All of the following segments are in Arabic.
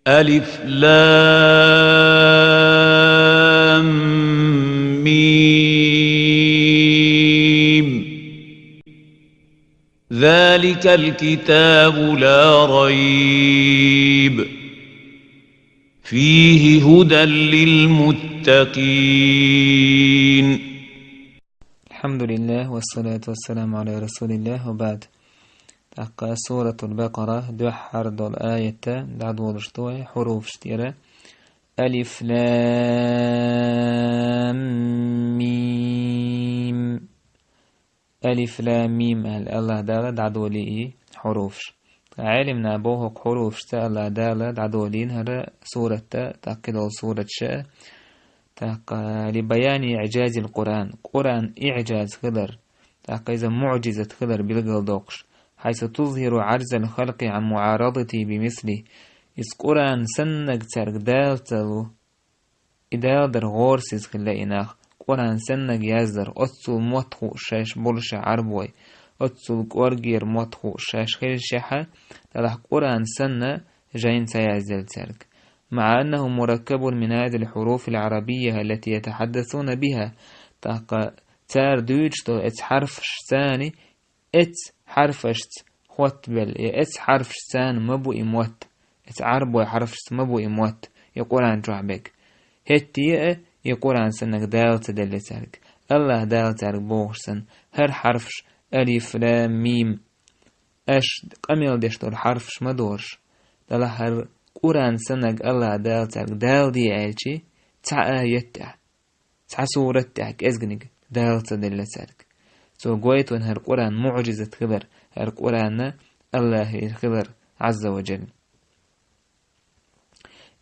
ألف لام ميم ذلك الكتاب لا ريب فيه هدى للمتقين. الحمد لله والصلاة والسلام على رسول الله وبعد. تحقق سورة البقرة دوحر دول آية دعد ولشتوه حروف شتيرة ألف لام ميم. ألف لام ميم الله دالة دعد ولي حروفش علمنا بوه حروف شتا الله دالة دعد ولين هذا سورة تأكد سورة شاء لبيان إعجاز القرآن. قرآن إعجاز خضر إذا معجزة خضر بالقلدوقش حيث تظهر عجز الخلق عن معارضته بمثله. إذ قرآن سنك ترك دالتلو إدالدر غورسيز خلائناخ قرآن سنك يازدر أتسل موتخو شاش بولش عربوي أتسل قرقير موتخو شاش خير شحة تلح قرآن سنة جين سيازدل ترك مع أنه مركب من هذه الحروف العربية التي يتحدثون بها. تار دوجتو اتس حرف ثاني اتس حرفشت خوت بل اتس حرف ثان مبو إموت اتس عربو حرف مبو إموت يقول عن جعبك هتي يقول عن سنك دالت دلتارك الله دالتارك بوغسن هر حرفش ألف لام ميم أش قميل دشتو الحرفش مدورش دل هر قرآن سنك الله دالتارك دال دي آيشي تع آيته تع سورة تاك ازغنك دالت دلتارك سو قويت وان هر قرآن معجزة خبر هر قرآن الله خبر عز وجل.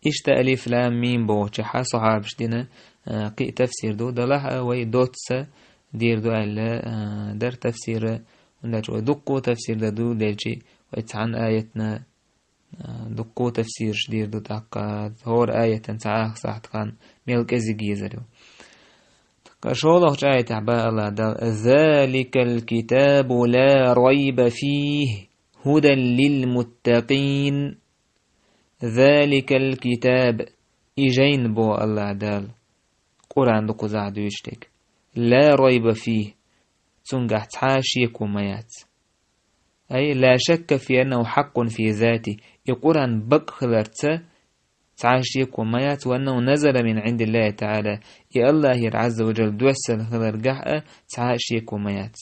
إشتا ألف لام ميم بوچحا صحابش دينا قي تفسير دو دلها وي دوتسا دير دو ألا در تفسير دقو تفسير دو دلجي ويتعن آيتنا دقو تفسير دير دو تاقا هور آية تعاق صحت كان ملك ازيقي زلو كشوله جاي تعباء الله دل ذلك الكتاب لا ريب فيه هدى للمتقين. ذلك الكتاب إجين بو الله دال قرآن دقو زعدو يشتك لا ريب فيه تنقح تحاشيك وميات أي لا شك في أنه حق في ذاته القرآن بقخلرت تعاشيك وميات وأنه نزل من عند الله تعالى يا الله عز وجل دوسل خلر قحأ تعاشيك وميات.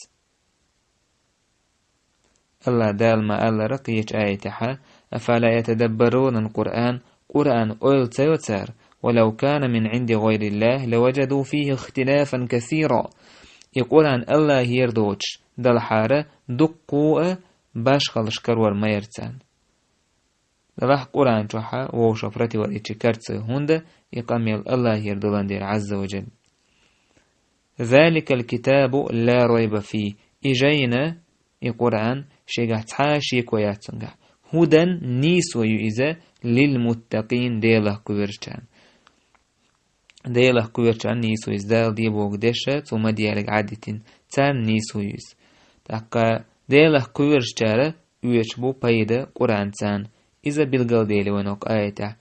الله دال ما الله رقيت آيتها أفلا يتدبرون القرآن قرآن أول تيوتر ولو كان من عند غير الله لوجدوا فيه اختلافا كثيرا. يقول عن الله يردوش دل حارة دقوا باش خلش كرور ميرتان دلح قرآن جوحا وشفرتي وريتش كرتس هند يقامل الله يردولان دير عز وجل. ذلك الكتاب لا ريب فيه إجينا القرآن شيغا تحاشيك وياتسنغا هدى نيس ويؤذى للمتقين ديله كويرشان ديله كويرشان نيس ويزدال دي بوغ ديشة ثم ديالك عادتين تان نيس ويؤذ تاقا ديله كويرشان يوشبو بايدا قرآن تان إذا بالقل ديلي ونوك آيته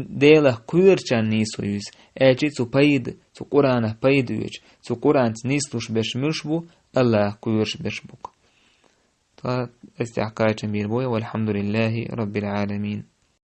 ديله كويرشان نيس ويؤذ آجي تو بايد تو قرآن بايد ويج تو قرآن نيسلوش بشمشبو الله كويرش بشبوك. استحقاق جميل بوي والحمد لله رب العالمين.